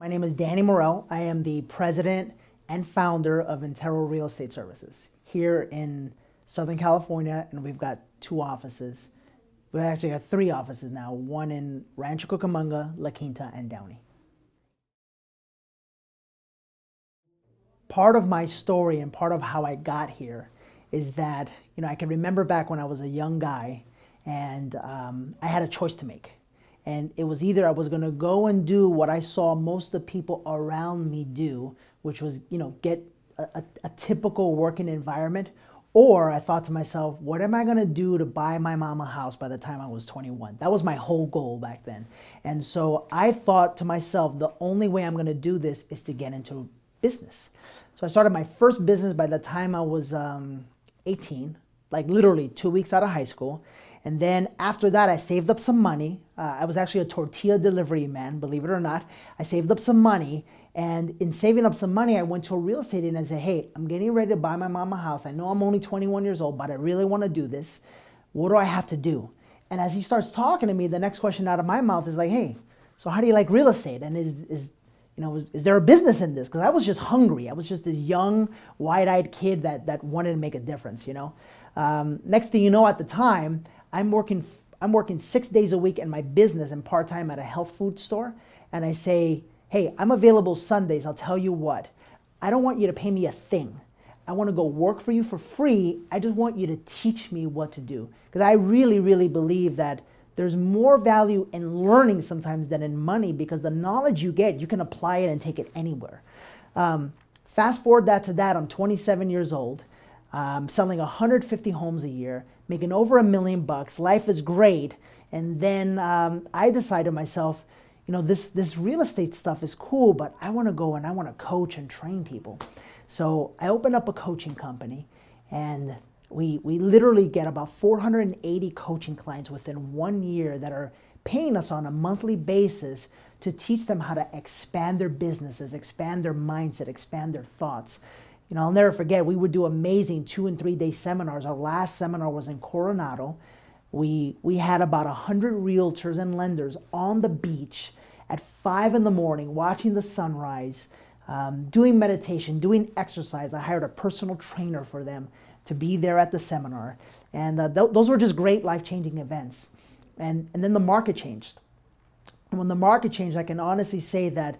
My name is Danny Morell. I am the president and founder of Intero Real Estate Services here in Southern California, and we've got 2 offices. We've actually got 3 offices now, one in Rancho Cucamonga, La Quinta, and Downey. Part of my story and part of how I got here is that, I can remember back when I was a young guy and I had a choice to make. And it was either I was going to go and do what I saw most of the people around me do, which was, get a typical working environment, or I thought to myself, what am I going to do to buy my mom a house by the time I was 21? That was my whole goal back then. And so I thought to myself, the only way I'm going to do this is to get into business. So I started my first business by the time I was 18, like literally 2 weeks out of high school. And then after that, I saved up some money. I was actually a tortilla delivery man, believe it or not. I saved up some money, and in saving up some money, I went to a real estate agent and I said, hey, I'm getting ready to buy my mom a house. I know I'm only 21 years old, but I really want to do this. What do I have to do? And as he starts talking to me, the next question out of my mouth is like, hey, so how do you like real estate? And is there a business in this? Because I was just hungry. I was just this young, wide-eyed kid that wanted to make a difference, Next thing you know, at the time, I'm working 6 days a week in my business and part-time at a health food store. And I say, hey, I'm available Sundays. I'll tell you what, I don't want you to pay me a thing. I want to go work for you for free. I just want you to teach me what to do. Because I really, really believe that there's more value in learning sometimes than in money, because the knowledge you get, you can apply it and take it anywhere. Fast forward to that, I'm 27 years old, selling 150 homes a year, making over $1 million. Life is great. And then I decided to myself, this real estate stuff is cool, but I want to go and I want to coach and train people. So I opened up a coaching company, and we literally get about 480 coaching clients within 1 year that are paying us on a monthly basis to teach them how to expand their businesses, expand their mindset, expand their thoughts. I'll never forget, we would do amazing 2- and 3-day seminars. Our last seminar was in Coronado. We had about 100 realtors and lenders on the beach at 5 in the morning, watching the sunrise, doing meditation, doing exercise. I hired a personal trainer for them to be there at the seminar. And those were just great life-changing events. And then the market changed. And when the market changed, I can honestly say that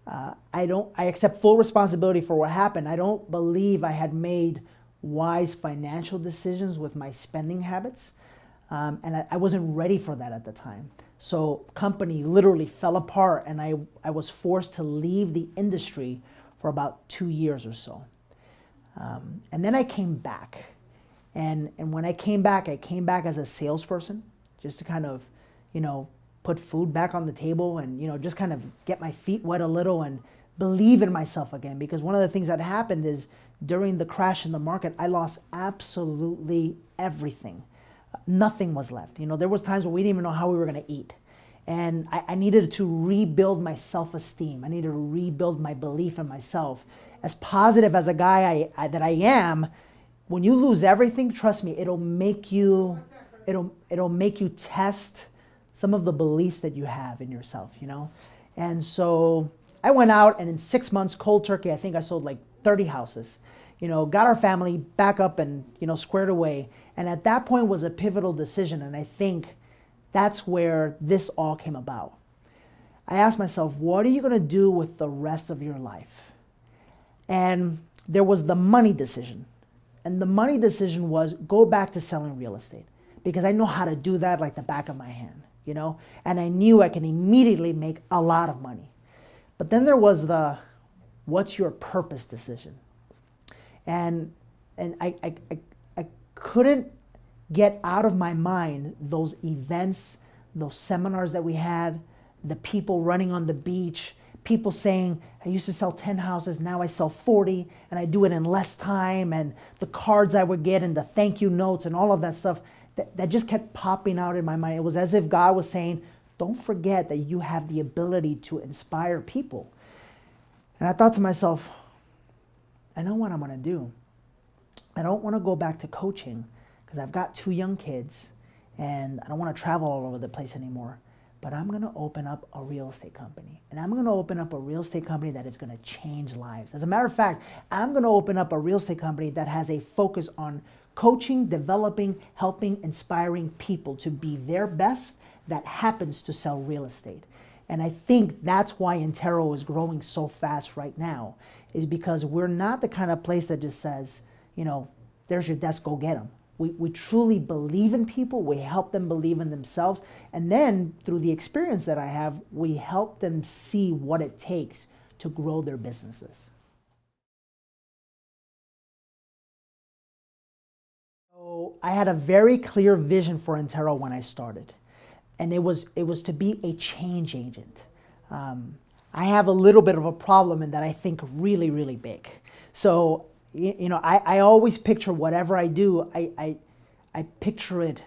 I accept full responsibility for what happened. I don't believe I had made wise financial decisions with my spending habits. And I wasn't ready for that at the time. So company literally fell apart, and I was forced to leave the industry for about 2 years or so. And then I came back. And when I came back as a salesperson, just to kind of, put food back on the table and, just kind of get my feet wet a little and believe in myself again. Because one of the things that happened is during the crash in the market, I lost absolutely everything. Nothing was left. There was times where we didn't even know how we were going to eat. And I needed to rebuild my self-esteem. I needed to rebuild my belief in myself. As positive as a guy that I am, when you lose everything, trust me, it'll make you test some of the beliefs that you have in yourself, And so I went out, and in 6 months, cold turkey, I think I sold like 30 houses. Got our family back up and, squared away. And at that point was a pivotal decision. And I think that's where this all came about. I asked myself, what are you going to do with the rest of your life? And there was the money decision. And the money decision was go back to selling real estate, because I know how to do that like the back of my hand, and I knew I can immediately make a lot of money. But then there was the what's your purpose decision. And I couldn't get out of my mind those events, those seminars that we had, the people running on the beach, people saying, I used to sell 10 houses, now I sell 40, and I do it in less time, and the cards I would get and the thank you notes and all of that stuff that just kept popping out in my mind. It was as if God was saying, don't forget that you have the ability to inspire people. And I thought to myself, I know what I'm going to do. I don't want to go back to coaching because I've got 2 young kids and I don't want to travel all over the place anymore. but I'm going to open up a real estate company. And I'm going to open up a real estate company that is going to change lives. As a matter of fact, I'm going to open up a real estate company that has a focus on coaching, developing, helping, inspiring people to be their best that happens to sell real estate. And I think that's why Intero is growing so fast right now, is because we're not the kind of place that just says, you know, there's your desk, go get them. We truly believe in people. We help them believe in themselves. And then through the experience that I have, we help them see what it takes to grow their businesses. So I had a very clear vision for Intero when I started. And it was to be a change agent. I have a little bit of a problem in that I think really, really big. So you know, I always picture whatever I do, I picture it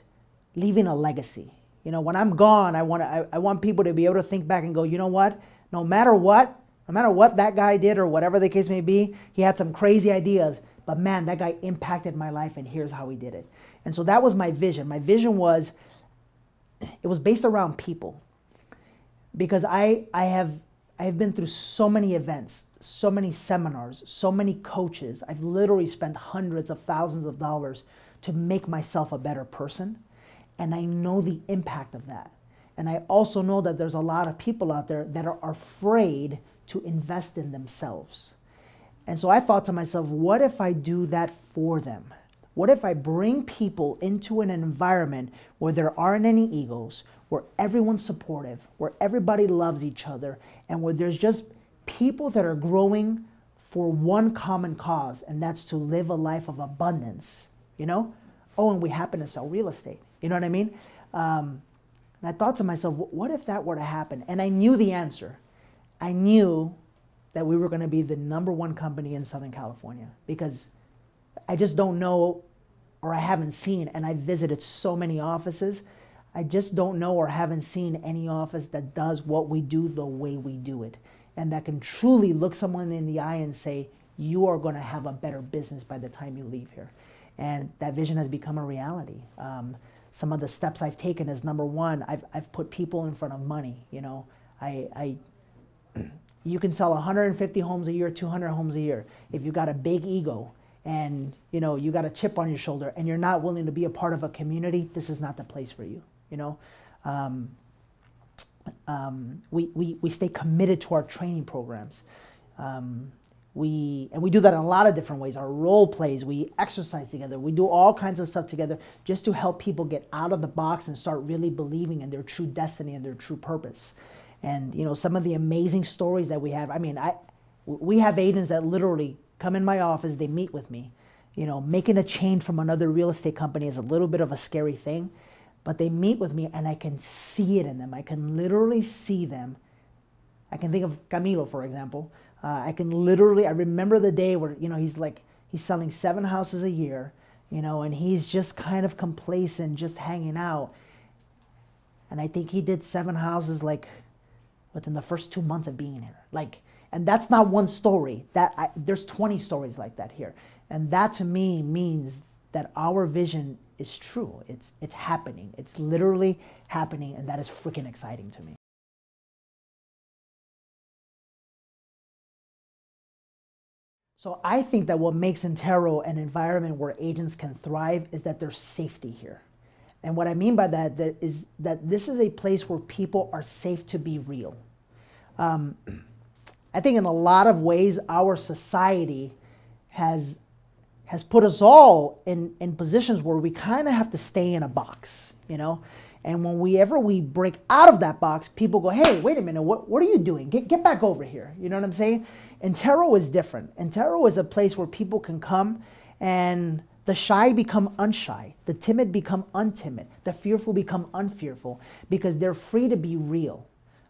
leaving a legacy. You know, when I'm gone, I want people to be able to think back and go, you know what? No matter what that guy did or whatever the case may be, he had some crazy ideas, but man, that guy impacted my life and here's how he did it. And so that was my vision. My vision was, it was based around people. Because I have been through so many events, so many seminars, so many coaches. I've literally spent hundreds of thousands of dollars to make myself a better person. And I know the impact of that. And I also know that there's a lot of people out there that are afraid to invest in themselves. And so I thought to myself, what if I do that for them? What if I bring people into an environment where there aren't any egos, where everyone's supportive, where everybody loves each other, and where there's just people that are growing for one common cause, and that's to live a life of abundance, you know? Oh, and we happen to sell real estate, you know what I mean? And I thought to myself, what if that were to happen? And I knew the answer. I knew that we were going to be the #1 company in Southern California, because I just don't know, or I haven't seen, and I visited so many offices, I just don't know or haven't seen any office that does what we do the way we do it, and that can truly look someone in the eye and say, you are going to have a better business by the time you leave here. And that vision has become a reality. Some of the steps I've taken is, #1, I've put people in front of money. You know, you can sell 150 homes a year, 200 homes a year. If you got a big ego and you know you got a chip on your shoulder and you're not willing to be a part of a community, this is not the place for you. You know, we stay committed to our training programs. We do that in a lot of different ways. Our role plays, we exercise together, we do all kinds of stuff together just to help people get out of the box and start really believing in their true destiny and their true purpose. And you know, some of the amazing stories that we have, I mean, we have agents that literally come in my office, they meet with me. You know, making a change from another real estate company is a little bit of a scary thing, but they meet with me and I can see it in them. I can literally see them. I can think of Camilo, for example. I remember the day where, you know, he's selling 7 houses a year, you know, and he's just kind of complacent, just hanging out. And I think he did 7 houses like within the first 2 months of being here. Like, and that's not one story. There's 20 stories like that here. And that to me means that our vision is true. It's happening. It's literally happening, and that is freaking exciting to me. So I think that what makes Intero an environment where agents can thrive is that there's safety here. And what I mean by that is that this is a place where people are safe to be real. I think in a lot of ways our society has put us all in positions where we kind of have to stay in a box, you know? And whenever we break out of that box, people go, hey, wait a minute, what are you doing? Get back over here. You know what I'm saying? Intero is different. Intero is a place where people can come and the shy become unshy, the timid become untimid, the fearful become unfearful, because they're free to be real.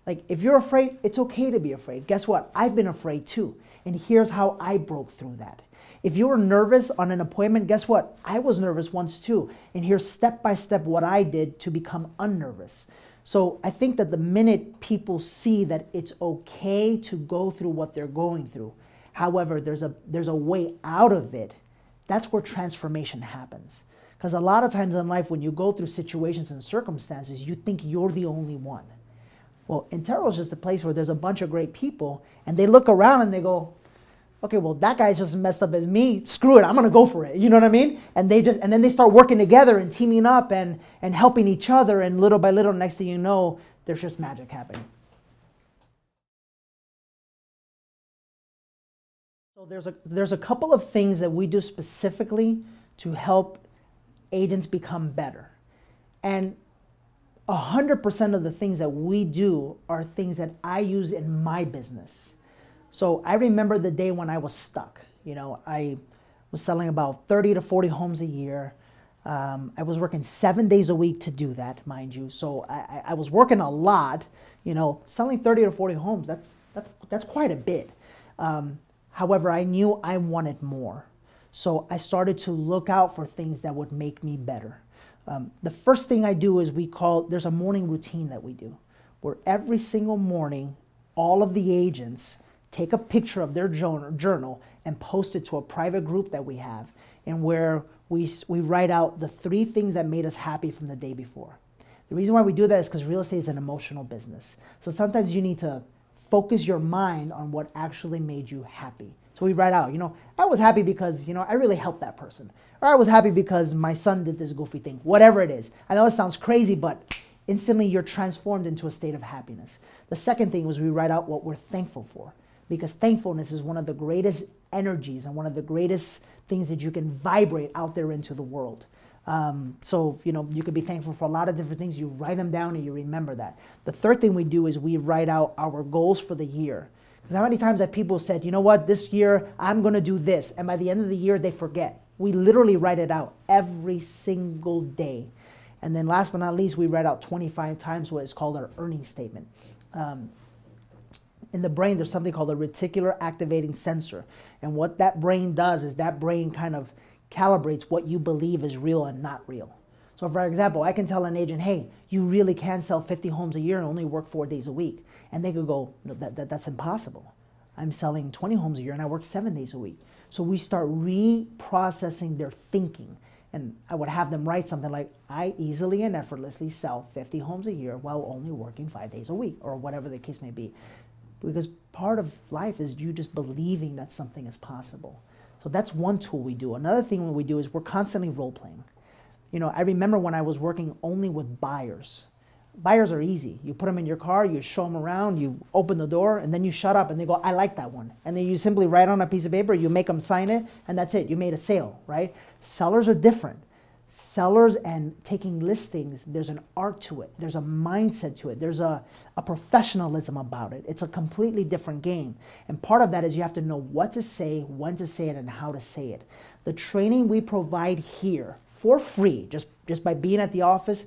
Like, if you're afraid, it's okay to be afraid. Guess what? I've been afraid too. And here's how I broke through that. If you were nervous on an appointment, guess what? I was nervous once too. And here's step by step what I did to become unnervous. So I think that the minute people see that it's okay to go through what they're going through, however, there's a way out of it, that's where transformation happens. Because a lot of times in life, when you go through situations and circumstances, you think you're the only one. Well, Intero is just a place where there's a bunch of great people, and they look around and they go, okay, well, that guy's just as messed up as me. Screw it, I'm gonna go for it. You know what I mean? And then they start working together and teaming up and helping each other, and little by little, next thing you know, there's just magic happening. So there's a couple of things that we do specifically to help agents become better. And 100% of the things that we do are things that I use in my business. So I remember the day when I was stuck. I was selling about 30 to 40 homes a year. I was working 7 days a week to do that, mind you. So I was working a lot. Selling 30 to 40 homes, that's quite a bit. However, I knew I wanted more. So I started to look out for things that would make me better. The first thing I do is there's a morning routine that we do, where every single morning, all of the agents take a picture of their journal and post it to a private group that we have, and where we write out the 3 things that made us happy from the day before. The reason why we do that is because real estate is an emotional business. So sometimes you need to focus your mind on what actually made you happy. So we write out, I was happy because, I really helped that person. Or I was happy because my son did this goofy thing, whatever it is. I know it sounds crazy, but instantly you're transformed into a state of happiness. The second thing was we write out what we're thankful for, because thankfulness is one of the greatest energies and one of the greatest things that you can vibrate out there into the world. So, you could be thankful for a lot of different things. You write them down and you remember that. The third thing we do is we write out our goals for the year. Because how many times have people said, you know what, this year I'm going to do this, and by the end of the year they forget. We literally write it out every single day. And then last but not least, we write out 25 times what is called our earnings statement. In the brain, there's something called a reticular activating sensor. And what that brain does is that brain kind of calibrates what you believe is real and not real. So for example, I can tell an agent, hey, you really can sell 50 homes a year and only work 4 days a week. And they could go, no, that's impossible. I'm selling 20 homes a year and I work 7 days a week. So we start reprocessing their thinking. And I would have them write something like, I easily and effortlessly sell 50 homes a year while only working 5 days a week, or whatever the case may be. Because part of life is you just believing that something is possible. So that's one tool we do. Another thing we do is we're constantly role-playing. I remember when I was working only with buyers. Buyers are easy. You put them in your car, you show them around, you open the door, and then you shut up and they go, I like that one. And then you simply write on a piece of paper, you make them sign it, and that's it. You made a sale, right? Sellers are different. Sellers and taking listings, there's an art to it. There's a mindset to it. There's a professionalism about it. It's a completely different game. And part of that is you have to know what to say, when to say it, and how to say it. The training we provide here for free, just by being at the office,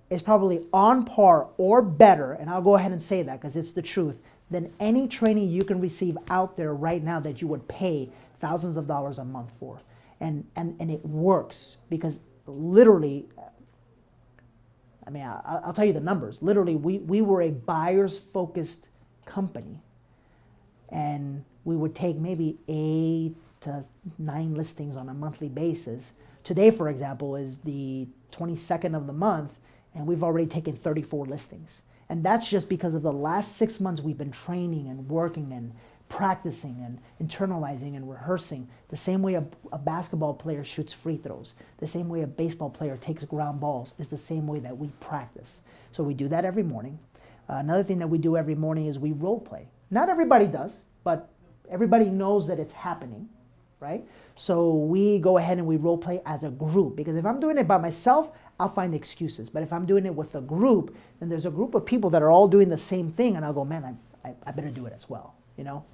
is probably on par or better, and I'll go ahead and say that because it's the truth, than any training you can receive out there right now that you would pay thousands of dollars a month for. And it works because literally, I mean, I'll tell you the numbers. Literally, we were a buyers-focused company, and we would take maybe 8 to 9 listings on a monthly basis. Today, for example, is the 22nd of the month, and we've already taken 34 listings. And that's just because of the last 6 months we've been training and working and practicing and internalizing and rehearsing. The same way a basketball player shoots free throws, the same way a baseball player takes ground balls, is the same way that we practice. So we do that every morning. Another thing that we do every morning is we role play. Not everybody does, but everybody knows that it's happening, right? So we go ahead and we role play as a group, because if I'm doing it by myself, I'll find excuses. But if I'm doing it with a group, then there's a group of people that are all doing the same thing, and I'll go, man, I better do it as well, you know?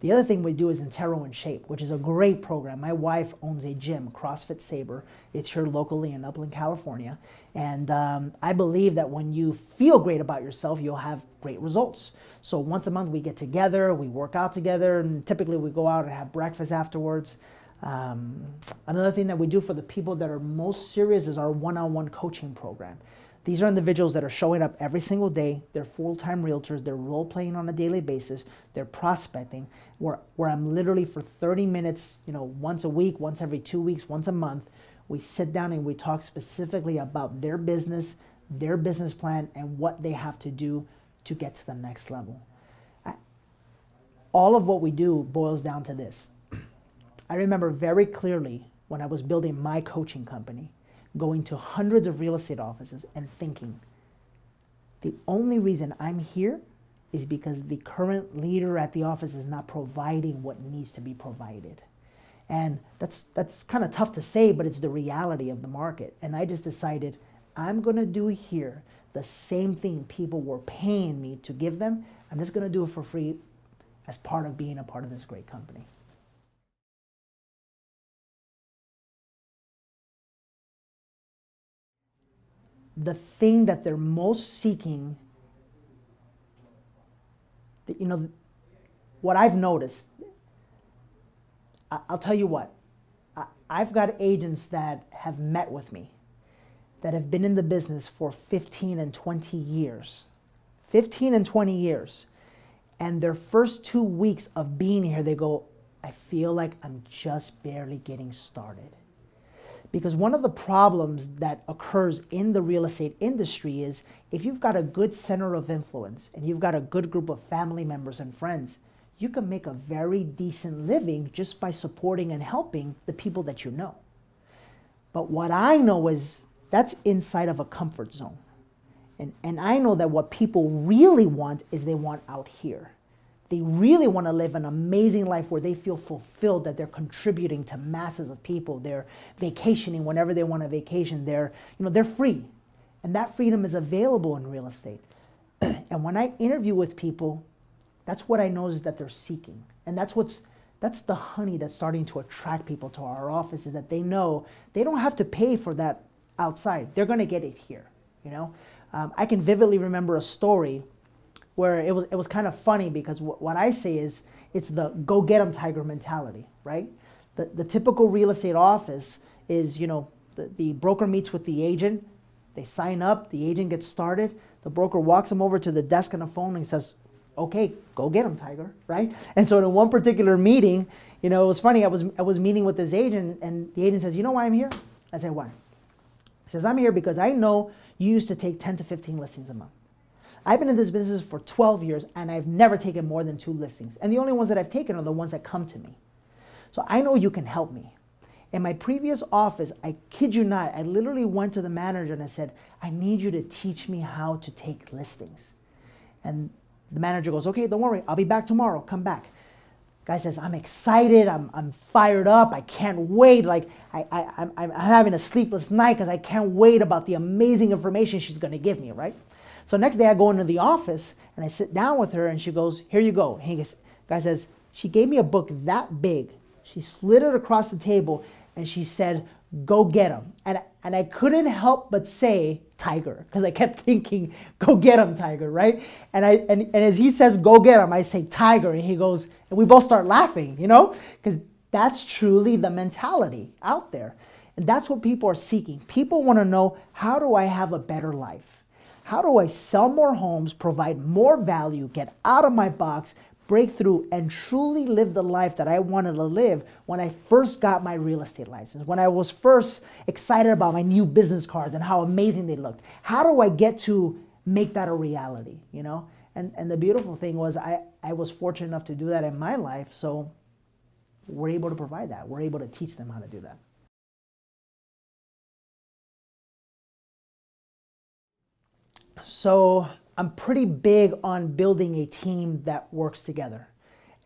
The other thing we do is Intero in Shape, which is a great program. My wife owns a gym, CrossFit Sabre. It's here locally in Upland, California. And I believe that when you feel great about yourself, you'll have great results. So once a month we get together, we work out together, and typically we go out and have breakfast afterwards. Another thing that we do for the people that are most serious is our one-on-one coaching program. These are individuals that are showing up every single day. They're full-time realtors. They're role-playing on a daily basis. They're prospecting, where I'm literally for 30 minutes, you know, once a week, once every 2 weeks, once a month, we sit down and we talk specifically about their business, their business plan and what they have to do to get to the next level. All of what we do boils down to this. I remember very clearly when I was building my coaching company, going to hundreds of real estate offices and thinking, the only reason I'm here is because the current leader at the office is not providing what needs to be provided. And that's kind of tough to say, but it's the reality of the market. And I just decided I'm going to do here the same thing people were paying me to give them. I'm just going to do it for free as part of being a part of this great company. The thing that they're most seeking, you know, what I've noticed, I'll tell you what, I've got agents that have met with me that have been in the business for 15 and 20 years. 15 and 20 years. And their first 2 weeks of being here, they go, I feel like I'm just barely getting started. Because one of the problems that occurs in the real estate industry is if you've got a good center of influence and you've got a good group of family members and friends, you can make a very decent living just by supporting and helping the people that you know. But what I know is that's inside of a comfort zone. And I know that what people really want is they want out here. They really want to live an amazing life where they feel fulfilled, that they're contributing to masses of people. They're vacationing whenever they want a vacation. They're free. And that freedom is available in real estate. And when I interview with people, that's what I know is that they're seeking. And that's the honey that's starting to attract people to our offices, that they know they don't have to pay for that outside. They're going to get it here, you know. I can vividly remember a story where it was kind of funny because what I say is it's the go get 'em tiger mentality, right? The typical real estate office is, you know, the broker meets with the agent, they sign up, the agent gets started, the broker walks them over to the desk on the phone and says, okay, go get 'em, tiger, right? And so in one particular meeting, you know, it was funny, I was meeting with this agent and the agent says, you know why I'm here? I said, why? He says, I'm here because I know you used to take 10 to 15 listings a month. I've been in this business for 12 years and I've never taken more than 2 listings. And the only ones that I've taken are the ones that come to me. So I know you can help me. In my previous office, I kid you not, I literally went to the manager and I said, I need you to teach me how to take listings. And the manager goes, okay, don't worry, I'll be back tomorrow, come back. Guy says, I'm excited, I'm fired up, I can't wait. Like, I'm having a sleepless night because I can't wait about the amazing information she's gonna give me, right? So next day I go into the office and I sit down with her and she goes, here you go. And guy says, she gave me a book that big. She slid it across the table and she said, go get 'em. And I couldn't help but say tiger because I kept thinking, go get 'em, tiger, right? And as he says, go get 'em, I say tiger and he goes, and we both start laughing, you know, because that's truly the mentality out there. And that's what people are seeking. People want to know, how do I have a better life? How do I sell more homes, provide more value, get out of my box, break through, and truly live the life that I wanted to live when I first got my real estate license, when I was first excited about my new business cards and how amazing they looked? How do I get to make that a reality, you know? And the beautiful thing was I was fortunate enough to do that in my life, so we're able to provide that. We're able to teach them how to do that. So I'm pretty big on building a team that works together.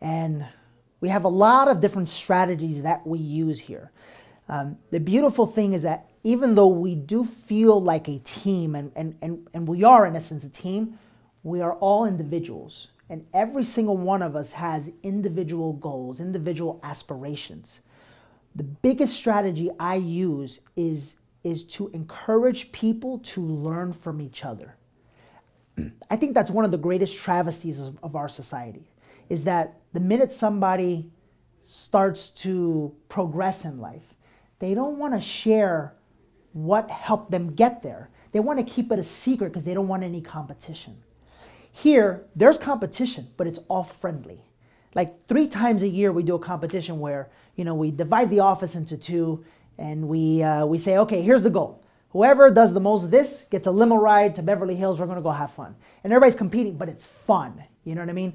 And we have a lot of different strategies that we use here. The beautiful thing is that even though we do feel like a team, and we are in essence a team, we are all individuals. And every single one of us has individual goals, individual aspirations. The biggest strategy I use is to encourage people to learn from each other. I think that's one of the greatest travesties of our society, is that the minute somebody starts to progress in life, they don't want to share what helped them get there. They want to keep it a secret because they don't want any competition. Here, there's competition, but it's all friendly. Like 3 times a year, we do a competition where, you know, we divide the office into 2 and we say, okay, here's the goal. Whoever does the most of this gets a limo ride to Beverly Hills. We're going to go have fun. And everybody's competing, but it's fun. You know what I mean?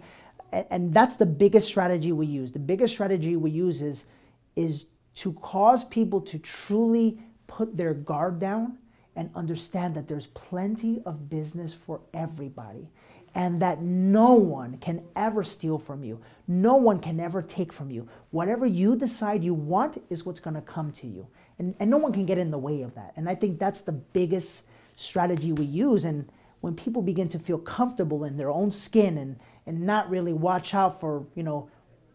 And that's the biggest strategy we use. The biggest strategy we use is to cause people to truly put their guard down and understand that there's plenty of business for everybody and that no one can ever steal from you. No one can ever take from you. Whatever you decide you want is what's going to come to you. And no one can get in the way of that. And I think that's the biggest strategy we use. And when people begin to feel comfortable in their own skin and not really watch out for,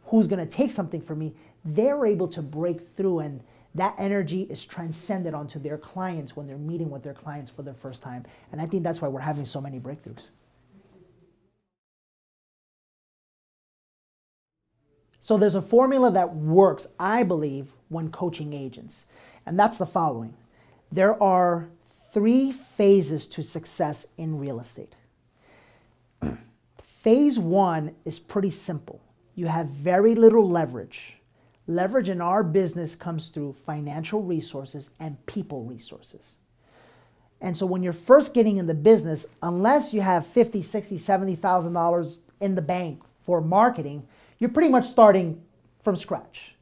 who's going to take something from me, they're able to break through, and that energy is transcended onto their clients when they're meeting with their clients for the first time. And I think that's why we're having so many breakthroughs. So there's a formula that works, I believe, when coaching agents. And that's the following. There are 3 phases to success in real estate. Phase 1 is pretty simple. You have very little leverage. Leverage in our business comes through financial resources and people resources. And so when you're first getting in the business, unless you have $50,000, $60,000, $70,000 in the bank for marketing, you're pretty much starting from scratch.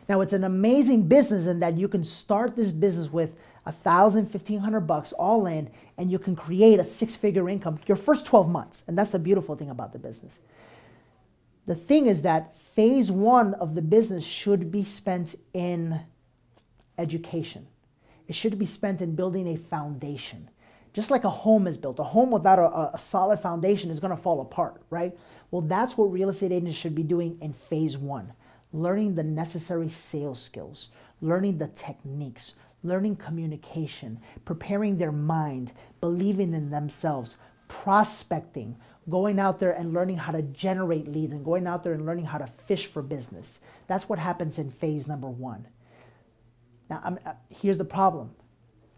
Now, it's an amazing business in that you can start this business with $1,000, $1,500 all in, and you can create a 6-figure income your first 12 months. And that's the beautiful thing about the business. The thing is that phase 1 of the business should be spent in education. It should be spent in building a foundation. Just like a home is built. A home without a solid foundation is going to fall apart, right? Well, that's what real estate agents should be doing in phase 1. Learning the necessary sales skills, learning the techniques, learning communication, preparing their mind, believing in themselves, prospecting, going out there and learning how to generate leads, and going out there and learning how to fish for business. That's what happens in phase number 1. Now, here's the problem.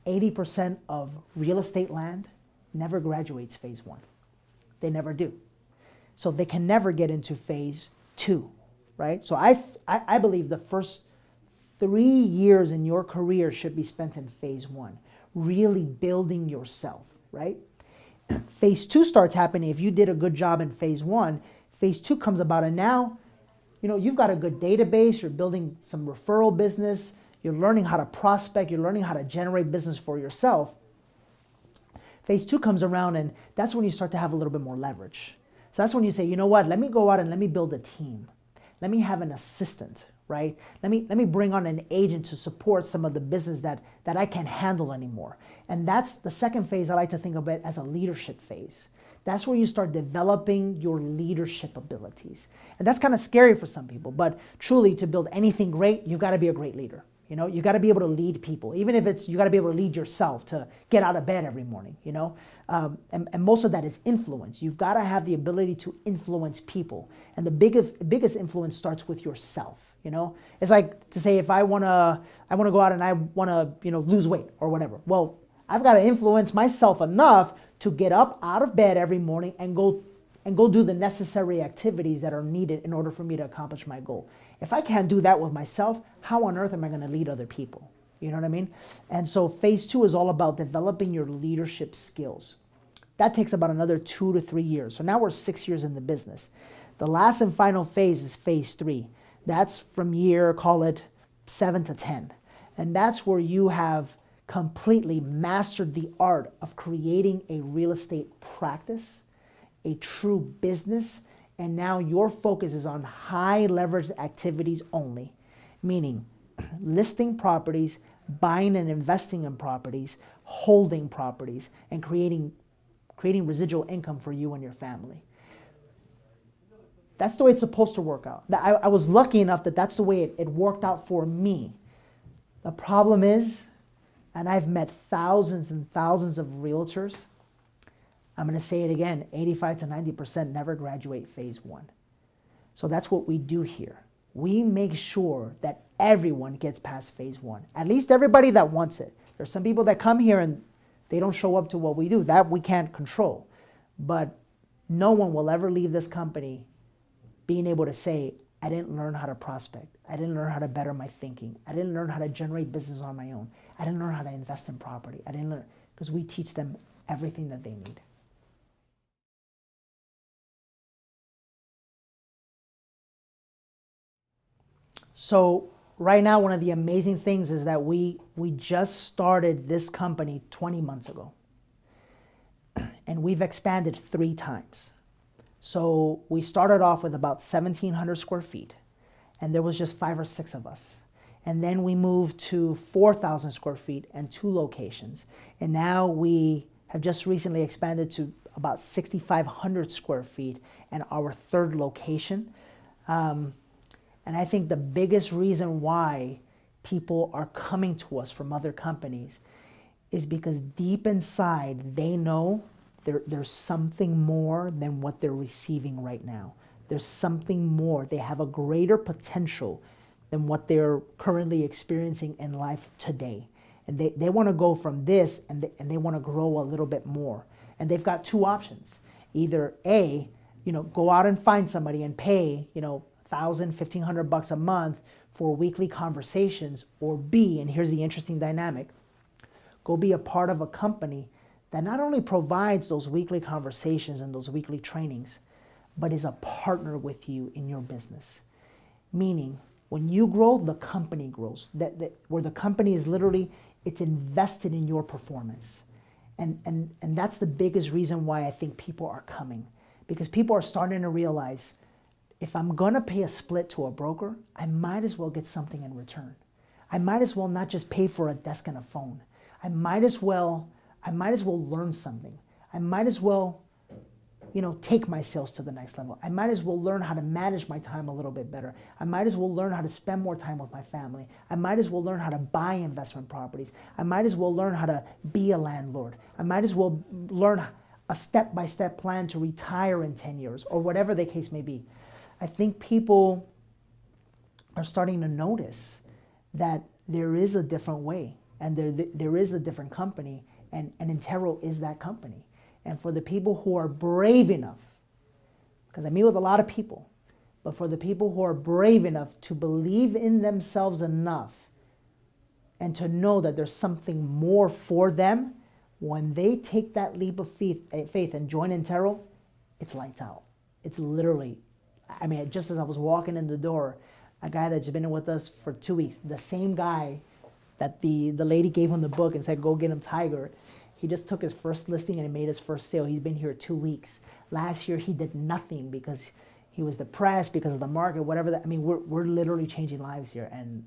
80% of real estate land never graduates phase 1. They never do. So they can never get into phase 2, right? So I believe the first 3 years in your career should be spent in phase 1, really building yourself, right? Phase 2 starts happening if you did a good job in phase 1. Phase 2 comes about, and now, you've got a good database, you're building some referral business, you're learning how to prospect, you're learning how to generate business for yourself. Phase 2 comes around, and that's when you start to have a little bit more leverage. So that's when you say, you know what, let me go out and let me build a team. Let me have an assistant, right? Let me bring on an agent to support some of the business that I can't handle anymore. And that's the second phase. I like to think of it as a leadership phase. That's where you start developing your leadership abilities. And that's kind of scary for some people, but truly, to build anything great, you've got to be a great leader. You got to be able to lead people, even if you got to be able to lead yourself to get out of bed every morning, and most of that is influence. You've got to have the ability to influence people. And the biggest influence starts with yourself, It's like to say, if I want to go out and I want to, lose weight or whatever. Well, I've got to influence myself enough to get up out of bed every morning and go do the necessary activities that are needed in order for me to accomplish my goal. If I can't do that with myself, how on earth am I going to lead other people? You know what I mean? And so phase 2 is all about developing your leadership skills. That takes about another 2 to 3 years. So now we're 6 years in the business. The last and final phase is phase 3. That's from year, call it 7 to 10. And that's where you have completely mastered the art of creating a real estate practice, a true business, and now your focus is on high leverage activities only, meaning listing properties, buying and investing in properties, holding properties, and creating residual income for you and your family. That's the way it's supposed to work out. I was lucky enough that that's the way it worked out for me. The problem is, and I've met thousands and thousands of realtors, I'm going to say it again, 85 to 90% never graduate phase 1. So that's what we do here. We make sure that everyone gets past phase 1, at least everybody that wants it. There's some people that come here and they don't show up to what we do. That we can't control. But no one will ever leave this company being able to say, I didn't learn how to prospect. I didn't learn how to better my thinking. I didn't learn how to generate business on my own. I didn't learn how to invest in property. I didn't learn, because we teach them everything that they need. So right now, one of the amazing things is that we just started this company 20 months ago. And we've expanded 3 times. So we started off with about 1,700 square feet, and there was just 5 or 6 of us. And then we moved to 4,000 square feet and 2 locations. And now we have just recently expanded to about 6,500 square feet and our 3rd location. And I think the biggest reason why people are coming to us from other companies is because deep inside they know there's something more than what they're receiving right now. There's something more. They have a greater potential than what they're currently experiencing in life today. And they want to go from this and they want to grow a little bit more. And they've got 2 options. Either A, go out and find somebody and pay, $1,000, $1,500 a month for weekly conversations, or B, and here's the interesting dynamic, go be a part of a company that not only provides those weekly conversations and those weekly trainings, but is a partner with you in your business. Meaning, when you grow, the company grows. Where the company is literally, it's invested in your performance. And that's the biggest reason why I think people are coming. Because people are starting to realize, if I'm gonna pay a split to a broker, I might as well get something in return. I might as well not just pay for a desk and a phone. I might as well learn something. I might as well, take my sales to the next level. I might as well learn how to manage my time a little bit better. I might as well learn how to spend more time with my family. I might as well learn how to buy investment properties. I might as well learn how to be a landlord. I might as well learn a step-by-step plan to retire in 10 years, or whatever the case may be. I think people are starting to notice that there is a different way, and there is a different company, and Intero is that company. And for the people who are brave enough, because I meet with a lot of people, but for the people who are brave enough to believe in themselves enough and to know that there's something more for them, when they take that leap of faith and join Intero, it's lights out. It's literally, just as I was walking in the door, a guy that's been with us for 2 weeks, the same guy that the lady gave him the book and said, go get him Tiger, he just took his first listing and he made his first sale. He's been here 2 weeks. Last year, he did nothing because he was depressed because of the market, whatever that. We're literally changing lives here, and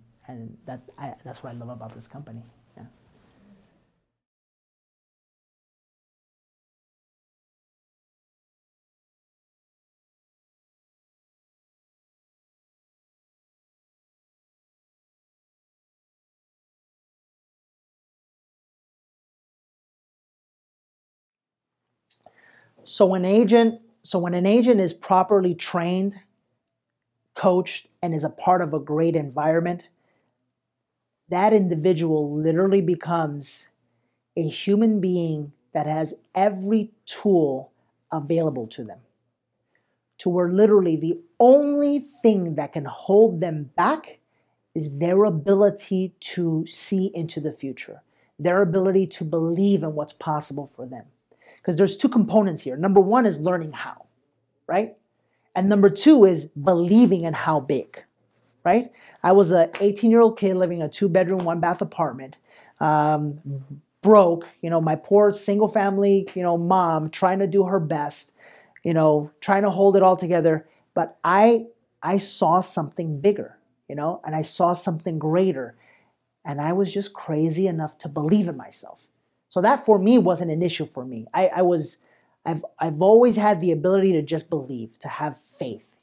that's what I love about this company. Yeah. So when an agent is properly trained, coached, and is a part of a great environment, that individual literally becomes a human being that has every tool available to them. To where literally the only thing that can hold them back is their ability to see into the future, their ability to believe in what's possible for them. Because there's 2 components here. Number 1 is learning how, right? And number 2 is believing in how big, right? I was an 18-year-old kid living in a 2-bedroom, 1-bath apartment, broke, my poor single family, mom trying to do her best, trying to hold it all together. But I saw something bigger, and I saw something greater. And I was just crazy enough to believe in myself. So that for me wasn't an issue for me. I've always had the ability to just believe, to have faith,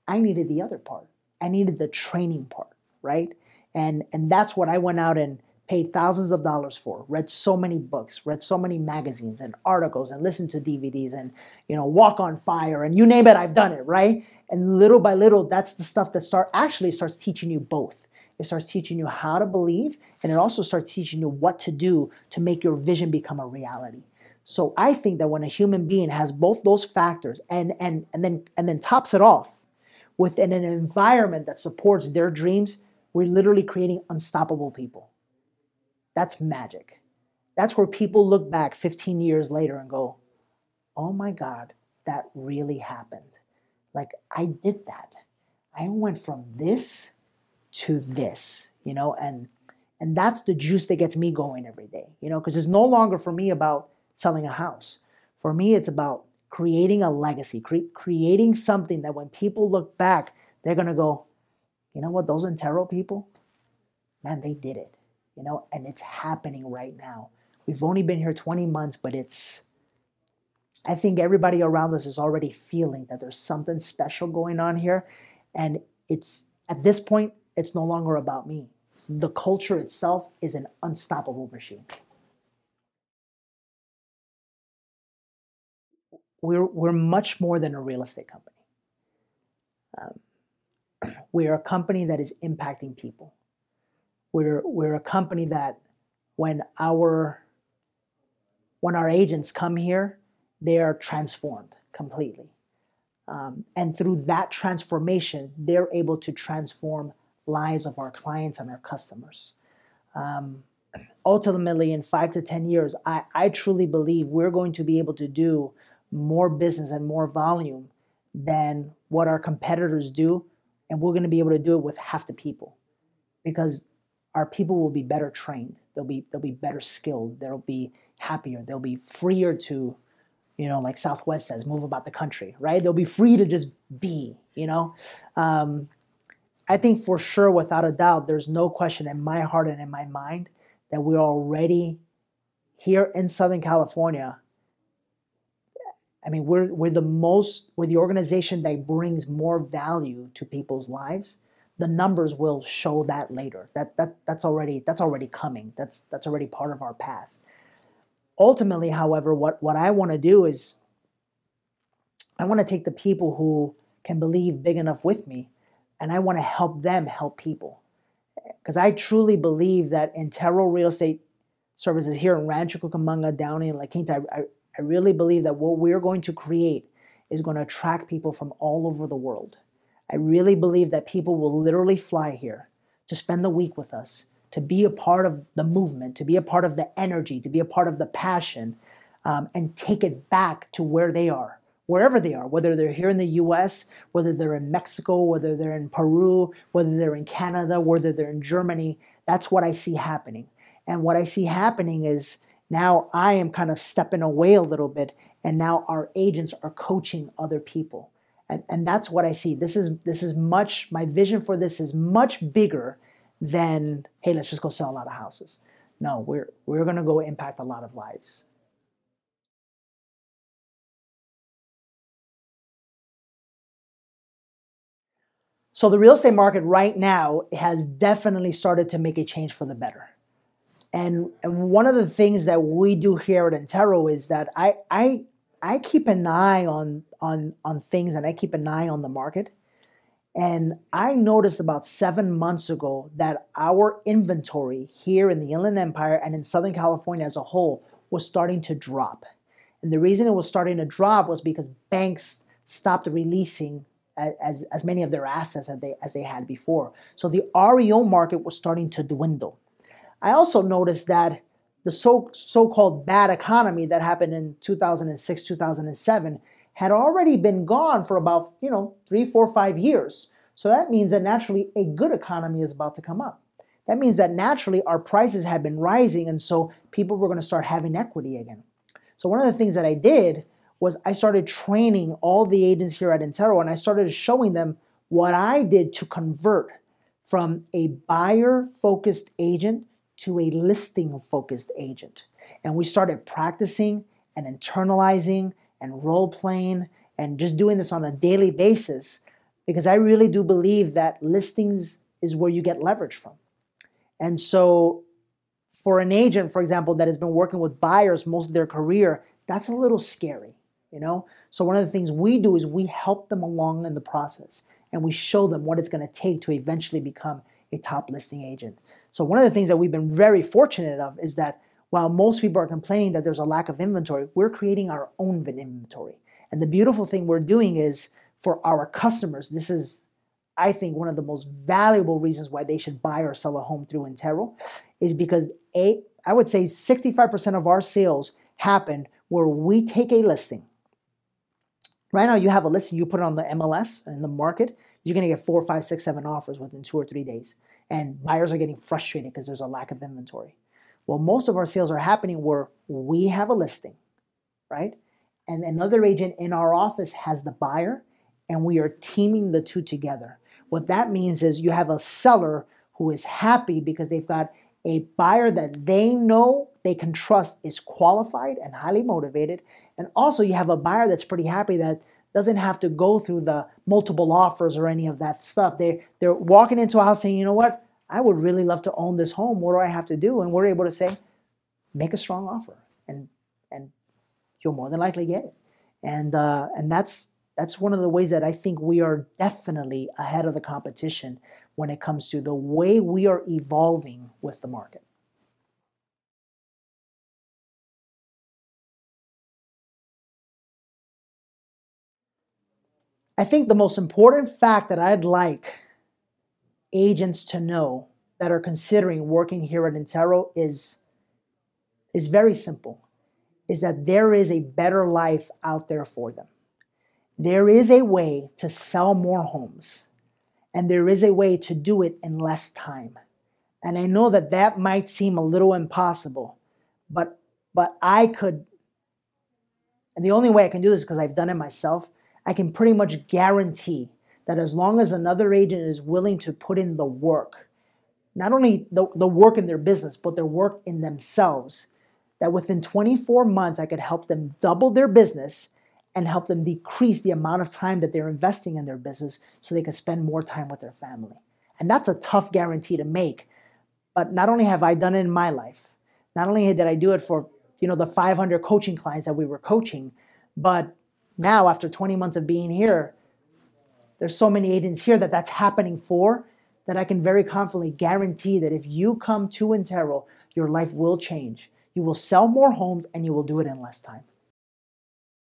I needed the other part. I needed the training part, right? And that's what I went out and paid thousands of dollars for, read so many books, read so many magazines and articles, and listened to DVDs, and, Walk on Fire, and you name it, I've done it, right? And little by little, that's the stuff that starts teaching you both. It starts teaching you how to believe, and it also starts teaching you what to do to make your vision become a reality. So I think that when a human being has both those factors and then tops it off within an environment that supports their dreams, we're literally creating unstoppable people. That's magic. That's where people look back 15 years later and go, oh my God, that really happened. Like, I did that. I went from this to this, and that's the juice that gets me going every day, because it's no longer for me about selling a house. For me, it's about creating a legacy, creating something that when people look back, they're going to go, you know what, those Intero people, man, they did it, and it's happening right now. We've only been here 20 months, but I think everybody around us is already feeling that there's something special going on here. And it's, at this point, it's no longer about me. The culture itself is an unstoppable machine. We're much more than a real estate company. We're a company that is impacting people. We're a company that when our agents come here, they are transformed completely. And through that transformation, they're able to transform lives of our clients and our customers. Ultimately, in 5 to 10 years, I truly believe we're going to be able to do more business and more volume than what our competitors do, and we're going to be able to do it with half the people, because our people will be better trained. They'll be better skilled. They'll be happier. They'll be freer to, like Southwest says, move about the country, right? They'll be free to just be, I think for sure, without a doubt, there's no question in my heart and in my mind that we're already here in Southern California. I mean, we're the organization that brings more value to people's lives. The numbers will show that later. That's already coming. That's already part of our path. Ultimately, however, what I want to do is I want to take the people who can believe big enough with me, and I want to help them help people. Because I truly believe that Intero Real Estate Services here in Rancho Cucamonga, Downey, and La Quinta, I really believe that what we're going to create is going to attract people from all over the world. I really believe that people will literally fly here to spend the week with us, to be a part of the movement, to be a part of the energy, to be a part of the passion, and take it back to where they are, wherever they are, whether they're here in the US, whether they're in Mexico, whether they're in Peru, whether they're in Canada, whether they're in Germany. That's what I see happening. And what I see happening is now I am kind of stepping away a little bit, and now our agents are coaching other people. And that's what I see. This is much, my vision for this is much bigger than, hey, let's just go sell a lot of houses. No, we're going to go impact a lot of lives. So the real estate market right now has definitely started to make a change for the better. And one of the things that we do here at Intero is that I keep an eye on things, and I keep an eye on the market. And I noticed about 7 months ago that our inventory here in the Inland Empire and in Southern California as a whole was starting to drop. And the reason it was starting to drop was because banks stopped releasing as many of their assets as they had before. So the REO market was starting to dwindle. I also noticed that the so-called bad economy that happened in 2006, 2007 had already been gone for about 3, 4, 5 years. So that means that naturally a good economy is about to come up. That means that naturally our prices had been rising, and so people were going to start having equity again. So one of the things that I did was I started training all the agents here at Intero, and I started showing them what I did to convert from a buyer-focused agent to a listing-focused agent. And we started practicing and internalizing and role-playing and just doing this on a daily basis, because I really do believe that listings is where you get leverage from. And so for an agent, for example, that has been working with buyers most of their career, that's a little scary, So one of the things we do is we help them along in the process, and we show them what it's going to take to eventually become a top listing agent. So one of the things that we've been very fortunate of is that while most people are complaining that there's a lack of inventory, we're creating our own inventory. And the beautiful thing we're doing is for our customers, this is I think one of the most valuable reasons why they should buy or sell a home through Intero is because I would say 65% of our sales happen where we take a listing. Right now you have a listing, you put it on the MLS in the market, you're going to get 4, 5, 6, 7 offers within 2 or 3 days. And buyers are getting frustrated because there's a lack of inventory. Well, most of our sales are happening where we have a listing, right? And another agent in our office has the buyer, and we are teaming the two together. What that means is you have a seller who is happy because they've got a buyer that they know they can trust is qualified and highly motivated. And also you have a buyer that's pretty happy that doesn't have to go through the multiple offers or any of that stuff. They're walking into a house saying, you know what, I would really love to own this home. What do I have to do? And we're able to say, make a strong offer, and you'll more than likely get it. And that's one of the ways that I think we are definitely ahead of the competition when it comes to the way we are evolving with the market. I think the most important fact that I'd like agents to know that are considering working here at Intero is very simple, is that there is a better life out there for them. There is a way to sell more homes, and there is a way to do it in less time. And I know that that might seem a little impossible, but I could, and the only way I can do this is because I've done it myself. I can pretty much guarantee that as long as another agent is willing to put in the work, not only the work in their business, but their work in themselves, that within 24 months, I could help them double their business and help them decrease the amount of time that they're investing in their business so they can spend more time with their family. And that's a tough guarantee to make. But not only have I done it in my life, not only did I do it for the 500 coaching clients that we were coaching, but now after 20 months of being here, there's so many agents here that that's happening for, that I can very confidently guarantee that if you come to Intero, your life will change. You will sell more homes and you will do it in less time.